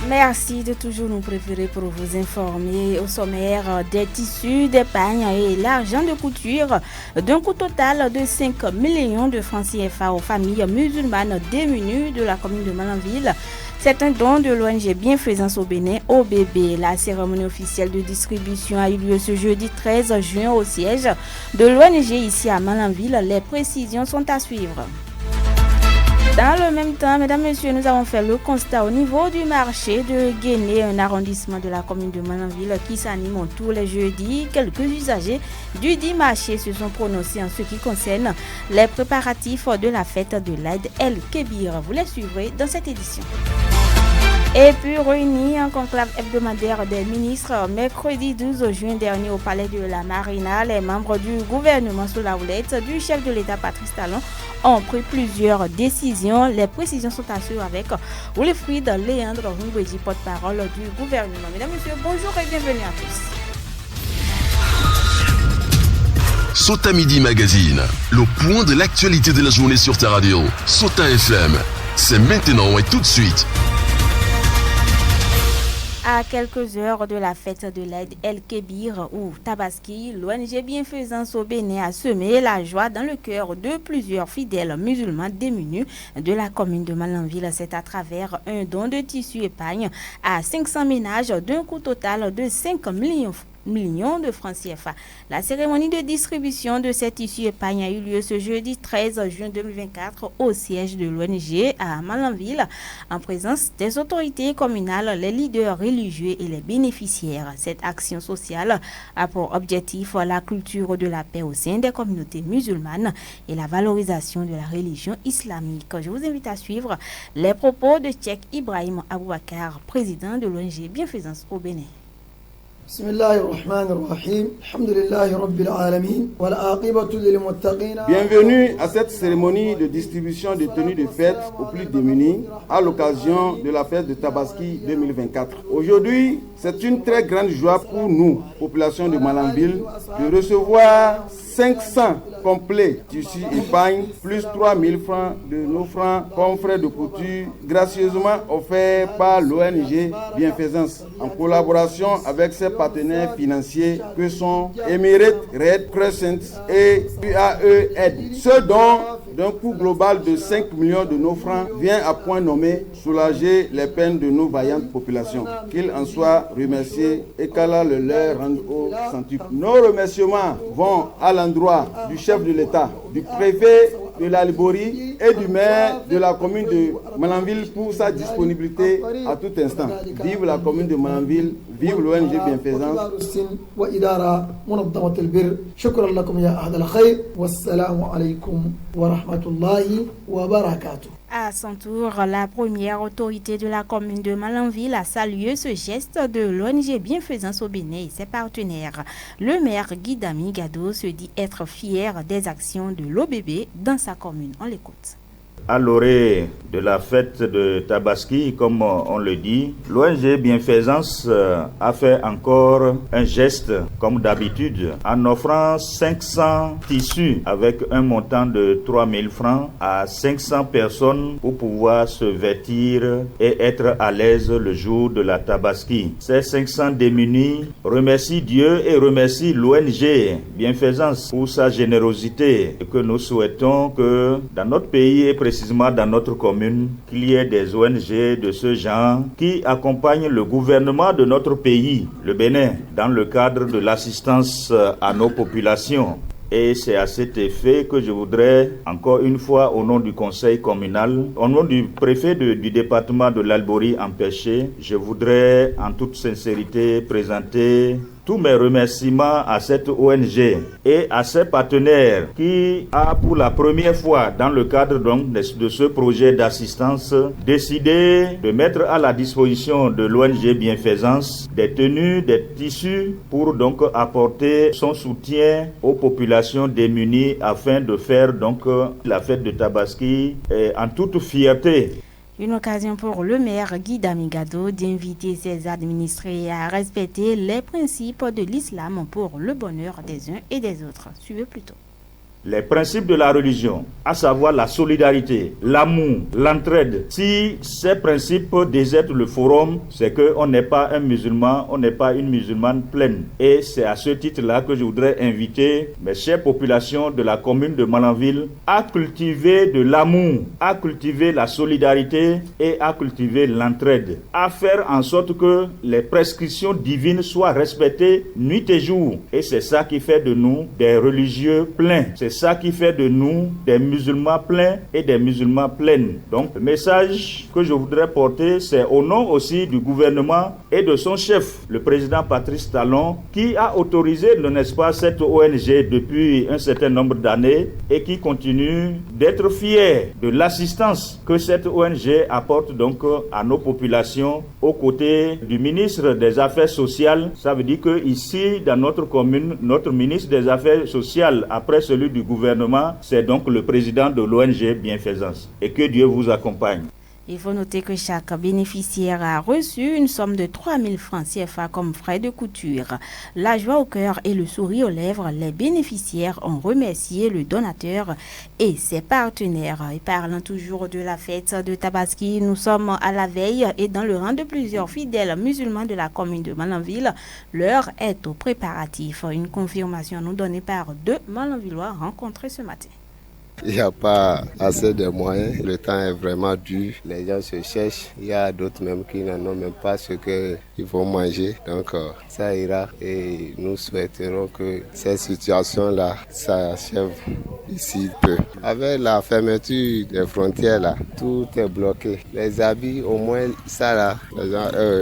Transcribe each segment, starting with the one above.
Merci de toujours nous préférer pour vous informer. Au sommaire, des tissus, des pagnes et l'argent de couture d'un coût total de 5 millions de francs CFA aux familles musulmanes démunies de la commune de Malanville. C'est un don de l'ONG Bienfaisance au Bénin au bébé. La cérémonie officielle de distribution a eu lieu ce jeudi 13 juin au siège de l'ONG ici à Malanville. Les précisions sont à suivre. Dans le même temps, mesdames, messieurs, nous avons fait le constat au niveau du marché de Guéné, un arrondissement de la commune de Malanville qui s'anime tous les jeudis. Quelques usagers du dit marché se sont prononcés en ce qui concerne les préparatifs de la fête de l'Aïd El-Kébir. Vous les suivrez dans cette édition. Et puis réunis en conclave hebdomadaire des ministres mercredi 12 juin dernier au palais de la Marina, les membres du gouvernement sous la houlette du chef de l'État Patrice Talon ont pris plusieurs décisions. Les précisions sont assurées avec Wilfried Léandre Ngweji, porte-parole du gouvernement. Mesdames, messieurs, bonjour et bienvenue à tous. Sota Midi Magazine, le point de l'actualité de la journée sur ta radio. Sota FM, c'est maintenant et tout de suite. À quelques heures de la fête de l'Aïd El-Kébir ou Tabaski, l'ONG Bienfaisance au Bénin a semé la joie dans le cœur de plusieurs fidèles musulmans démunis de la commune de Malanville. C'est à travers un don de tissus et pagnes à 500 ménages d'un coût total de 5 millions de francs CFA. La cérémonie de distribution de ces tissus épargne a eu lieu ce jeudi 13 juin 2024 au siège de l'ONG à Malanville en présence des autorités communales, les leaders religieux et les bénéficiaires. Cette action sociale a pour objectif la culture de la paix au sein des communautés musulmanes et la valorisation de la religion islamique. Je vous invite à suivre les propos de Cheikh Ibrahim Aboubakar, président de l'ONG Bienfaisance au Bénin. Bienvenue à cette cérémonie de distribution de tenues de fête aux plus démunis à l'occasion de la fête de Tabaski 2024. Aujourd'hui, c'est une très grande joie pour nous, population de Malanville, de recevoir 500 complets tissus épargne plus 3000 francs de nos francs comme frais de couture gracieusement offerts par l'ONG Bienfaisance en collaboration avec ses partenaires financiers que sont Emirates Red Crescent et UAE Aid. Ce don d'un coût global de 5 millions de nos francs vient à point nommé soulager les peines de nos vaillantes populations. Qu'ils en soient remerciés et qu'Allah le leur rende au centuple. Nos remerciements vont à l'endroit du chef de l'État, du préfet de l'Albori et du maire de la commune de Malanville pour sa disponibilité à tout instant. Vive la commune de Malanville, vive l'ONG Bienfaisance. À son tour, la première autorité de la commune de Malanville a salué ce geste de l'ONG Bienfaisance au Bénin et ses partenaires. Le maire Guy Dami Gado se dit être fier des actions de l'OBB dans sa commune. On l'écoute. À l'orée de la fête de Tabaski, comme on le dit, l'ONG Bienfaisance a fait encore un geste comme d'habitude en offrant 500 tissus avec un montant de 3000 francs à 500 personnes pour pouvoir se vêtir et être à l'aise le jour de la Tabaski. Ces 500 démunis remercient Dieu et remercient l'ONG Bienfaisance pour sa générosité et que nous souhaitons que dans notre pays et précisément dans notre commune, qu'il y ait des ONG de ce genre qui accompagnent le gouvernement de notre pays, le Bénin, dans le cadre de l'assistance à nos populations. Et c'est à cet effet que je voudrais, encore une fois, au nom du conseil communal, au nom du préfet du département de l'Albori empêché, je voudrais en toute sincérité présenter tous mes remerciements à cette ONG et à ses partenaires qui a pour la première fois dans le cadre donc de ce projet d'assistance décidé de mettre à la disposition de l'ONG Bienfaisance des tenues, des tissus pour donc apporter son soutien aux populations démunies afin de faire donc la fête de Tabaski en toute fierté. Une occasion pour le maire Guy Dami Gado d'inviter ses administrés à respecter les principes de l'islam pour le bonheur des uns et des autres. Suivez plutôt. les principes de la religion, à savoir la solidarité, l'amour, l'entraide. Si ces principes désertent le forum, c'est qu'on n'est pas un musulman, on n'est pas une musulmane pleine. Et c'est à ce titre-là que je voudrais inviter mes chères populations de la commune de Malanville à cultiver de l'amour, à cultiver la solidarité et à cultiver l'entraide, à faire en sorte que les prescriptions divines soient respectées nuit et jour. Et c'est ça qui fait de nous des religieux pleins. C'est ça qui fait de nous des musulmans pleins et des musulmans pleines. Donc, le message que je voudrais porter, c'est au nom aussi du gouvernement et de son chef, le président Patrice Talon, qui a autorisé, n'est-ce pas, cette ONG depuis un certain nombre d'années et qui continue d'être fier de l'assistance que cette ONG apporte donc à nos populations aux côtés du ministre des Affaires sociales. Ça veut dire que ici, dans notre commune, notre ministre des Affaires sociales, après celui du gouvernement, c'est donc le président de l'ONG Bienfaisance. Et que Dieu vous accompagne. Il faut noter que chaque bénéficiaire a reçu une somme de 3 000 francs CFA comme frais de couture. La joie au cœur et le sourire aux lèvres, les bénéficiaires ont remercié le donateur et ses partenaires. Et parlant toujours de la fête de Tabaski, nous sommes à la veille et dans le rang de plusieurs fidèles musulmans de la commune de Malanville, l'heure est aux préparatifs. Une confirmation nous donnée par 2 Malanvillois rencontrés ce matin. Il n'y a pas assez de moyens, le temps est vraiment dur, les gens se cherchent, il y a d'autres même qui n'en ont même pas ce qu'ils vont manger, donc ça ira et nous souhaiterons que cette situation-là s'achève ici peu. Avec la fermeture des frontières là, tout est bloqué. Les habits, au moins ça là,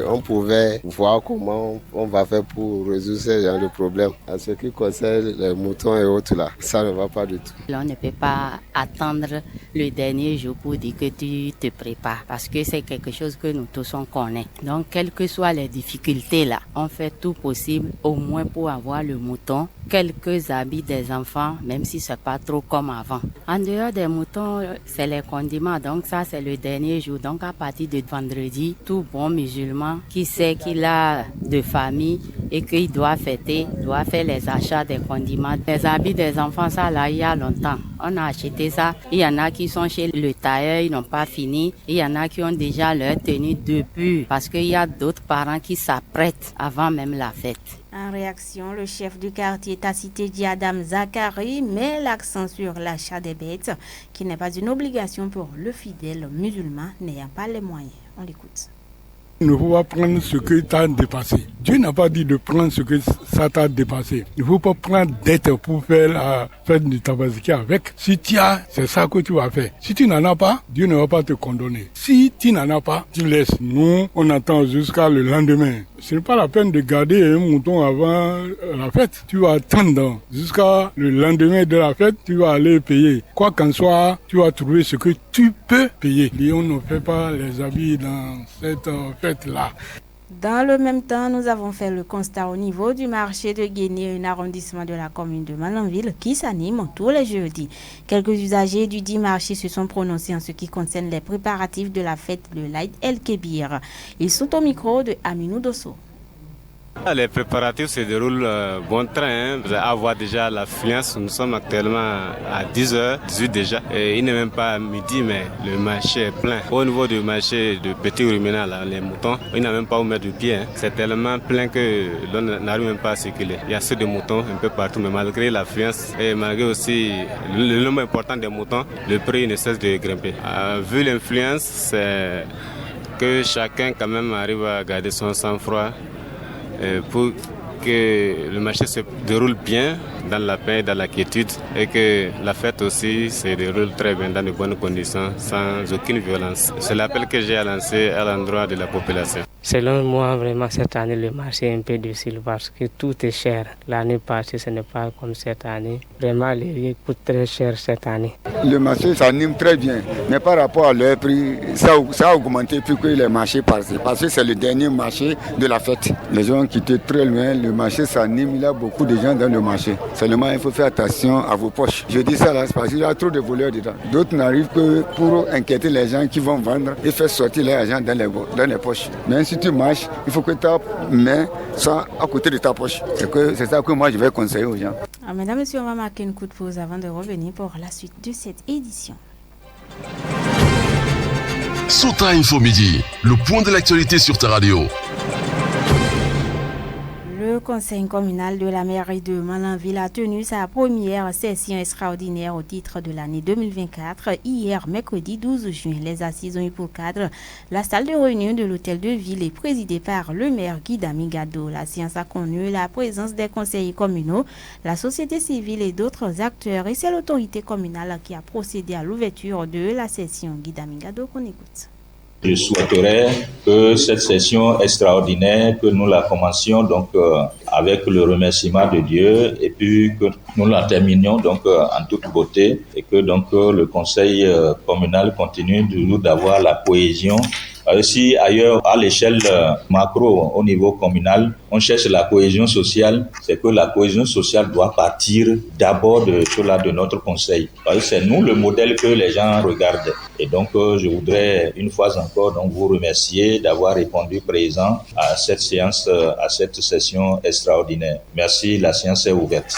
on pouvait voir comment on va faire pour résoudre ce genre de problème. En ce qui concerne les moutons et autres là, ça ne va pas du tout. On ne peut pas attendre le dernier jour pour dire que tu te prépares parce que c'est quelque chose que nous tous on connaît. Donc quelles que soient les difficultés là, on fait tout possible au moins pour avoir le mouton, quelques habits des enfants, même si c'est pas trop comme avant. En dehors des moutons, c'est les condiments, donc ça c'est le dernier jour. Donc à partir de vendredi, tout bon musulman qui sait qu'il a de famille et qu'il doit fêter, doit faire les achats des condiments. Les habits des enfants, ça là, il y a longtemps. On a acheté ça. Il y en a qui sont chez le tailleur, ils n'ont pas fini. Il y en a qui ont déjà leur tenue depuis parce qu'il y a d'autres parents qui s'apprêtent avant même la fête. En réaction, le chef du quartier Tacité Diadam Zakari met l'accent sur l'achat des bêtes, qui n'est pas une obligation pour le fidèle musulman n'ayant pas les moyens. On l'écoute. Il ne faut pas prendre ce que tu as dépassé. Dieu n'a pas dit de prendre ce que ça t'a dépassé. Il ne faut pas prendre dette pour faire la fête du Tabaski avec. Si tu as, c'est ça que tu vas faire. Si tu n'en as pas, Dieu ne va pas te condamner. Si tu n'en as pas, tu laisses. Nous, on attend jusqu'à le lendemain. Ce n'est pas la peine de garder un mouton avant la fête. Tu vas attendre jusqu'à le lendemain de la fête, tu vas aller payer. Quoi qu'en soit, tu vas trouver ce que tu peux payer. Lyon ne fait pas les habits dans cette fête-là. Dans le même temps, nous avons fait le constat au niveau du marché de Guéné, un arrondissement de la commune de Malanville qui s'anime tous les jeudis. Quelques usagers du dit marché se sont prononcés en ce qui concerne les préparatifs de la fête de l'Aïd El-Kébir. Ils sont au micro de Aminou Dosso. Les préparatifs se déroulent bon train. Vous allez avoir déjà l'affluence. Nous sommes actuellement à 10h18 déjà. Et il n'est même pas midi, mais le marché est plein. Au niveau du marché de Petit Ruminant, là, les moutons, il n'a même pas où mettre du pied. C'est tellement plein que l'on n'arrive même pas à circuler. Il y a assez de moutons un peu partout, mais malgré l'affluence et malgré aussi le nombre important des moutons, le prix ne cesse de grimper. Vu l'influence, c'est que chacun quand même arrive à garder son sang-froid pour que le marché se déroule bien dans la paix, dans la quiétude et que la fête aussi se déroule très bien dans de bonnes conditions sans aucune violence. C'est l'appel que j'ai lancé à l'endroit de la population. Selon moi, vraiment, cette année, le marché est un peu difficile parce que tout est cher. L'année passée, ce n'est pas comme cette année. Vraiment, les riz coûtent très cher cette année. Le marché s'anime très bien, mais par rapport à leur prix, ça a augmenté plus que les marchés passés. Parce que c'est le dernier marché de la fête. Les gens qui étaient très loin, le marché s'anime, il y a beaucoup de gens dans le marché. Seulement, il faut faire attention à vos poches. Je dis ça là, parce qu'il y a trop de voleurs dedans. D'autres n'arrivent que pour inquiéter les gens qui vont vendre et faire sortir l'argent dans les poches. Même si tu marches, il faut que ta main soit à côté de ta poche. C'est ça que moi je vais conseiller aux gens. Mesdames et messieurs, on va marquer une coup de pause avant de revenir pour la suite de cette édition. Sota Info Midi, le point de l'actualité sur ta radio. Le conseil communal de la mairie de Malanville a tenu sa première session extraordinaire au titre de l'année 2024. Hier, mercredi 12 juin, les assises ont eu pour cadre la salle de réunion de l'hôtel de ville et présidée par le maire Guy Damigado. La séance a connu la présence des conseillers communaux, la société civile et d'autres acteurs. Et c'est l'autorité communale qui a procédé à l'ouverture de la session. Guy Damigado, qu'on écoute. Je souhaiterais que cette session extraordinaire, que nous la commencions donc avec le remerciement de Dieu et puis que nous la terminions donc en toute beauté et que donc le conseil communal continue toujours d'avoir la cohésion. Si ailleurs, à l'échelle macro, au niveau communal, on cherche la cohésion sociale, c'est que la cohésion sociale doit partir d'abord de notre conseil. Parce que c'est nous le modèle que les gens regardent. Et donc, je voudrais une fois encore donc vous remercier d'avoir répondu présent à cette séance, à cette session extraordinaire. Merci, la séance est ouverte.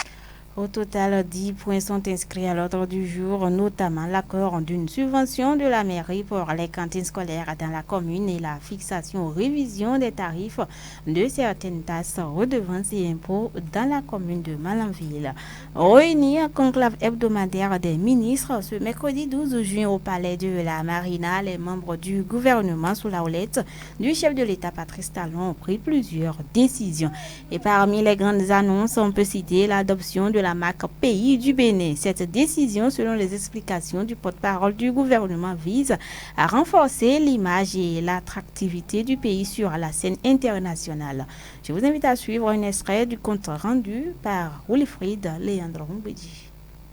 Au total, 10 points sont inscrits à l'ordre du jour, notamment l'accord d'une subvention de la mairie pour les cantines scolaires dans la commune et la fixation ou révision des tarifs de certaines taxes, redevances et impôts dans la commune de Malanville. Réunis à conclave hebdomadaire des ministres ce mercredi 12 juin au palais de la Marina, les membres du gouvernement sous la houlette du chef de l'État Patrice Talon ont pris plusieurs décisions. Et parmi les grandes annonces, on peut citer l'adoption de la marque Pays du Bénin. Cette décision, selon les explications du porte-parole du gouvernement, vise à renforcer l'image et l'attractivité du pays sur la scène internationale. Je vous invite à suivre un extrait du compte rendu par Wilfried Leandro Mbedi.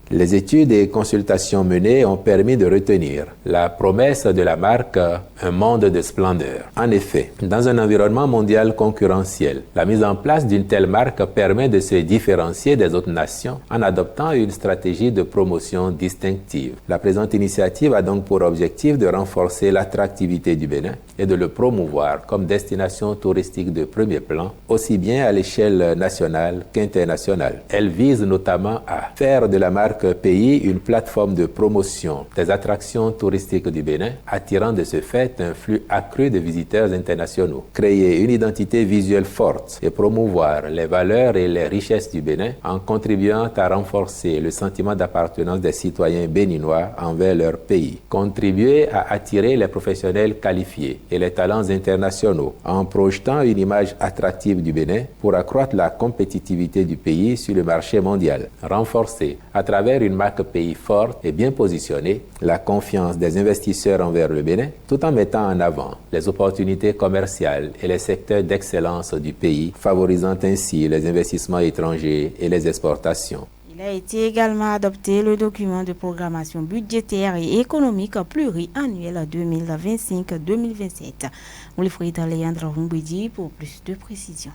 Les études et consultations menées ont permis de retenir la promesse de la marque « Un monde de splendeur ». En effet, dans un environnement mondial concurrentiel, la mise en place d'une telle marque permet de se différencier des autres nations en adoptant une stratégie de promotion distinctive. La présente initiative a donc pour objectif de renforcer l'attractivité du Bénin et de le promouvoir comme destination touristique de premier plan, aussi bien à l'échelle nationale qu'internationale. Elle vise notamment à faire de la marque Pays une plateforme de promotion des attractions touristiques du Bénin, attirant de ce fait un flux accru de visiteurs internationaux. Créer une identité visuelle forte et promouvoir les valeurs et les richesses du Bénin en contribuant à renforcer le sentiment d'appartenance des citoyens béninois envers leur pays. Contribuer à attirer les professionnels qualifiés et les talents internationaux en projetant une image attractive du Bénin pour accroître la compétitivité du pays sur le marché mondial. Renforcer à travers une marque pays forte et bien positionnée, la confiance des investisseurs envers le Bénin, tout en mettant en avant les opportunités commerciales et les secteurs d'excellence du pays, favorisant ainsi les investissements étrangers et les exportations. Il a été également adopté le document de programmation budgétaire et économique pluriannuel 2025-2027. Wilfried Leandro Mbedi pour plus de précisions.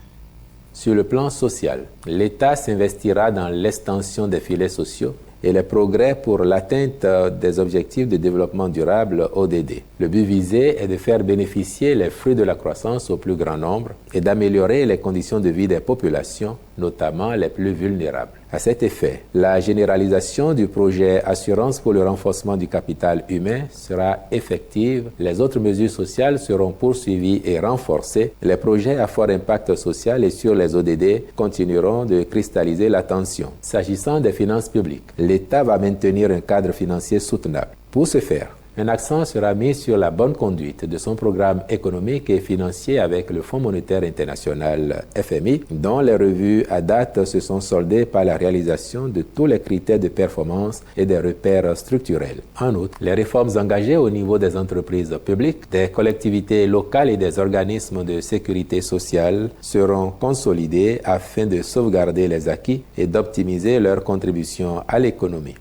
Sur le plan social, l'État s'investira dans l'extension des filets sociaux et les progrès pour l'atteinte des objectifs de développement durable ODD. Le but visé est de faire bénéficier les fruits de la croissance au plus grand nombre et d'améliorer les conditions de vie des populations, notamment les plus vulnérables. À cet effet, la généralisation du projet Assurance pour le renforcement du capital humain sera effective. Les autres mesures sociales seront poursuivies et renforcées. Les projets à fort impact social et sur les ODD continueront de cristalliser l'attention. S'agissant des finances publiques, l'État va maintenir un cadre financier soutenable. Pour ce faire, un accent sera mis sur la bonne conduite de son programme économique et financier avec le Fonds monétaire international FMI, dont les revues à date se sont soldées par la réalisation de tous les critères de performance et des repères structurels. En outre, les réformes engagées au niveau des entreprises publiques, des collectivités locales et des organismes de sécurité sociale seront consolidées afin de sauvegarder les acquis et d'optimiser leur contribution à l'économie.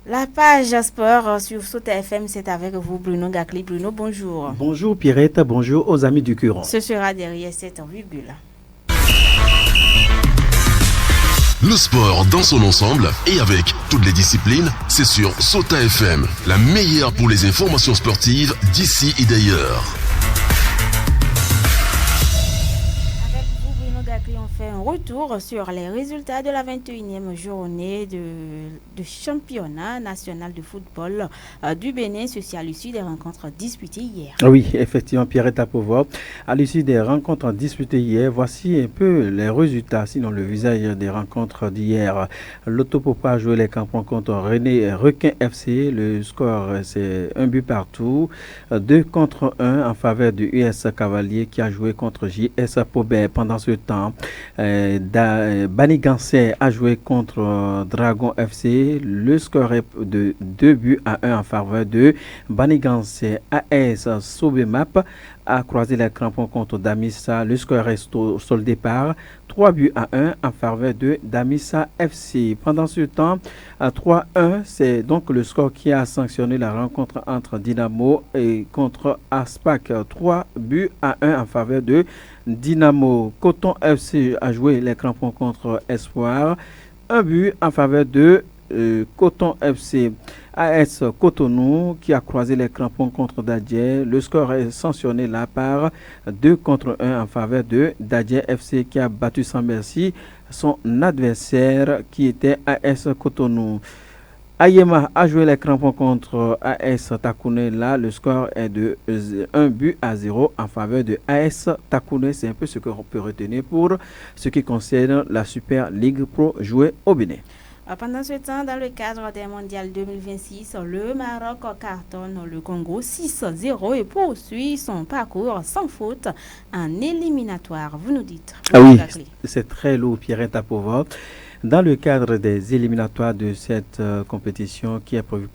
La page sport sur Sota FM, c'est avec vous Bruno Gakli. Bruno, bonjour. Bonjour Pierrette, bonjour aux amis du Curon. Ce sera derrière cette virgule. Le sport dans son ensemble et avec toutes les disciplines, c'est sur Sota FM, la meilleure pour les informations sportives d'ici et d'ailleurs. Avec vous Bruno Gakli, On fait un retour sur les résultats de la 21e journée de championnat national de football du Bénin, ceci à l'issue des rencontres disputées hier. Oui, effectivement, Pierrette Apovo. À l'issue des rencontres disputées hier, voici un peu les résultats, sinon le visage des rencontres d'hier. L'Autopopa a joué les campons contre Requin FC. Le score, c'est 1 but partout. 2 contre 1 en faveur du US Cavalier qui a joué contre JS Pobet. Pendant ce temps, Banigansé a joué contre Dragon FC. Le score est de 2 buts à 1 en faveur de Banigansé. AS Sobemap a croisé les crampons contre Damissa. Le score est soldé par 3 buts à 1 en faveur de Damissa FC. Pendant ce temps, à 3-1, c'est donc le score qui a sanctionné la rencontre entre Dynamo et contre Aspac. 3 buts à 1 en faveur de Dynamo. Coton FC a joué les crampons contre Espoir. 1 but en faveur de Coton FC. AS Cotonou qui a croisé les crampons contre Dadje. Le score est sanctionné là par 2 contre 1 en faveur de Dadje FC qui a battu sans merci son adversaire qui était AS Cotonou. Ayema a joué les crampons contre AS Takouné. Là, le score est de 1 but à 0 en faveur de AS Takouné. C'est un peu ce qu'on peut retenir pour ce qui concerne la Super League Pro jouée au Bénin. Pendant ce temps, dans le cadre des mondiales 2026, le Maroc cartonne le Congo 6-0 et poursuit son parcours sans faute en éliminatoire. Vous nous dites. Ah oui, c'est très lourd, Pierrette Apova. Dans le cadre des éliminatoires de cette compétition qui est prévue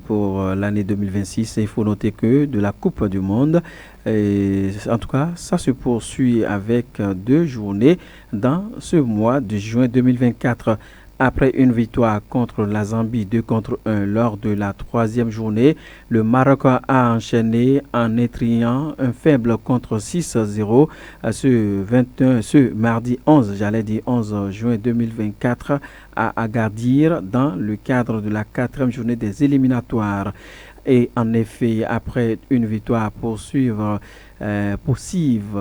pour l'année 2026, il faut noter que de la Coupe du Monde, en tout cas, ça se poursuit avec 2 journées dans ce mois de juin 2024. Après une victoire contre la Zambie 2 contre 1 lors de la 3e journée, le Maroc a enchaîné en étriant un faible contre 6-0 ce mardi 11 juin 2024 à Agadir dans le cadre de la 4e journée des éliminatoires. Et en effet, après une victoire poursuive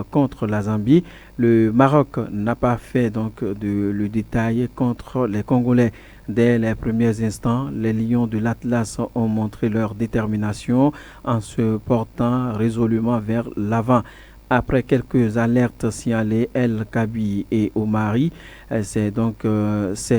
contre la Zambie, le Maroc n'a pas fait donc le détail contre les Congolais. Dès les premiers instants, les Lions de l'Atlas ont montré leur détermination en se portant résolument vers l'avant. Après quelques alertes signalées, El Kabi et Omari, c'est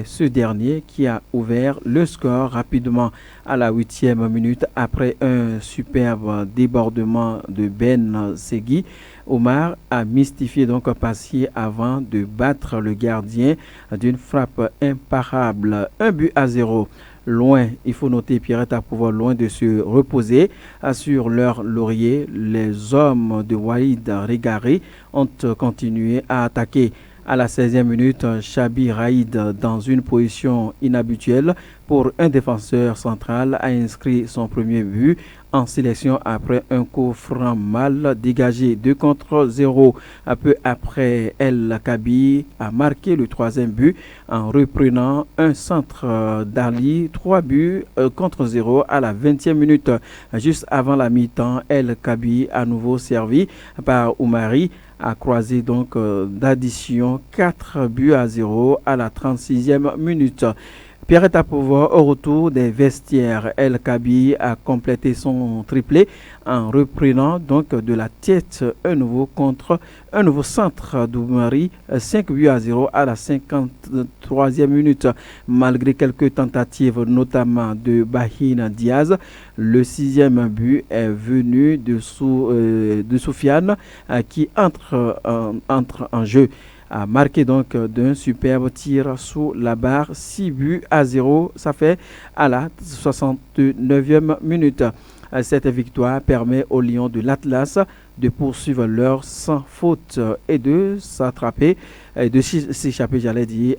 ce dernier qui a ouvert le score rapidement à la 8e minute après un superbe débordement de Ben Segui. Omar a mystifié donc Passy avant de battre le gardien d'une frappe imparable. 1-0. Loin, il faut noter Pierrette à pouvoir loin de se reposer sur leur laurier. Les hommes de Walid Regaré ont continué à attaquer. À la 16e minute, Chabi Raïd, dans une position inhabituelle pour un défenseur central, a inscrit son premier but en sélection après un coup franc mal dégagé 2 contre 0. Un peu après, El Kabi a marqué le 3e but en reprenant un centre d'Ali, 3 buts contre 0 à la 20e minute. Juste avant la mi-temps, El Kabi à nouveau servi par Oumari a croisé donc d'addition 4-0 à la 36e minute. Pierrette Apova, au retour des vestiaires, El Kabi a complété son triplé en reprenant donc de la tête un nouveau centre d'Oumari, 5-0 à la 53e minute. Malgré quelques tentatives, notamment de Bahine Diaz, le 6e but est venu de Soufiane qui entre en jeu. A marqué donc d'un superbe tir sous la barre, 6-0, ça fait à la 69e minute. Cette victoire permet aux Lions de l'Atlas de poursuivre leur sans faute et de s'échapper,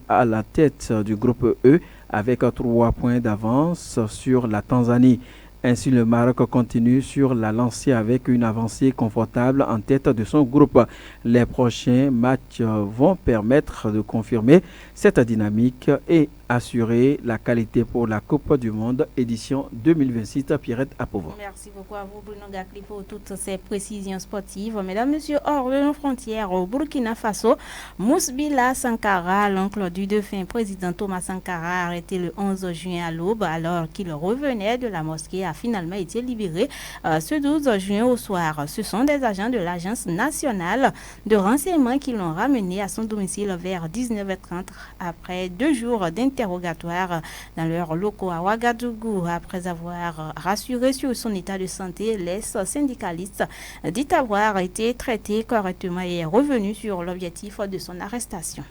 à la tête du groupe E avec 3 points d'avance sur la Tanzanie. Ainsi, le Maroc continue sur la lancée avec une avancée confortable en tête de son groupe. Les prochains matchs vont permettre de confirmer cette dynamique et assurer la qualité pour la Coupe du Monde édition 2026. Pierrette Apovo. Merci beaucoup à vous, Bruno Gakli, pour toutes ces précisions sportives. Mesdames, Messieurs, hors de nos frontières, au Burkina Faso, Mousbila Sankara, l'oncle du défunt président Thomas Sankara, arrêté le 11 juin à l'aube alors qu'il revenait de la mosquée, a finalement été libéré ce 12 juin au soir. Ce sont des agents de l'Agence nationale de renseignement qui l'ont ramené à son domicile vers 19h30 après 2 jours d'interrogatoire dans leurs locaux à Ouagadougou. Après avoir rassuré sur son état de santé, les syndicalistes dit avoir été traités correctement et est revenu sur l'objectif de son arrestation.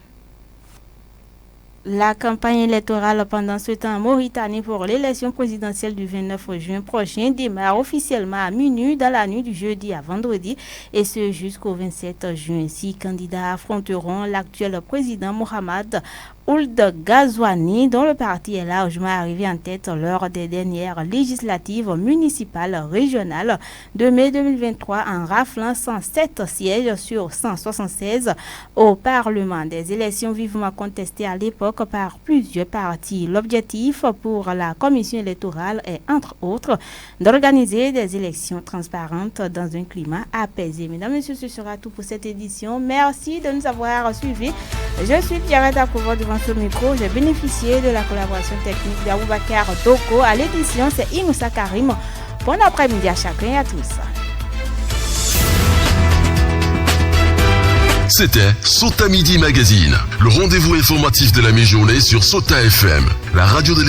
La campagne électorale pendant ce temps en Mauritanie pour l'élection présidentielle du 29 juin prochain démarre officiellement à minuit dans la nuit du jeudi à vendredi et ce jusqu'au 27 juin. 6 candidats affronteront l'actuel président Mohamed Ould Ghazouani, dont le parti est largement arrivé en tête lors des dernières législatives municipales régionales de mai 2023 en raflant 107 sièges sur 176 au Parlement. Des élections vivement contestées à l'époque par plusieurs partis. L'objectif pour la commission électorale est, entre autres, d'organiser des élections transparentes dans un climat apaisé. Mesdames et messieurs, ce sera tout pour cette édition. Merci de nous avoir suivis. Je suis Pierrette Akovo devant ce micro. J'ai bénéficié de la collaboration technique d'Aboubacar Doko. À l'édition, c'est Inoussa Karim. Bon après-midi à chacun et à tous. C'était Sota Midi Magazine, le rendez-vous informatif de la mi-journée sur Sota FM, la radio de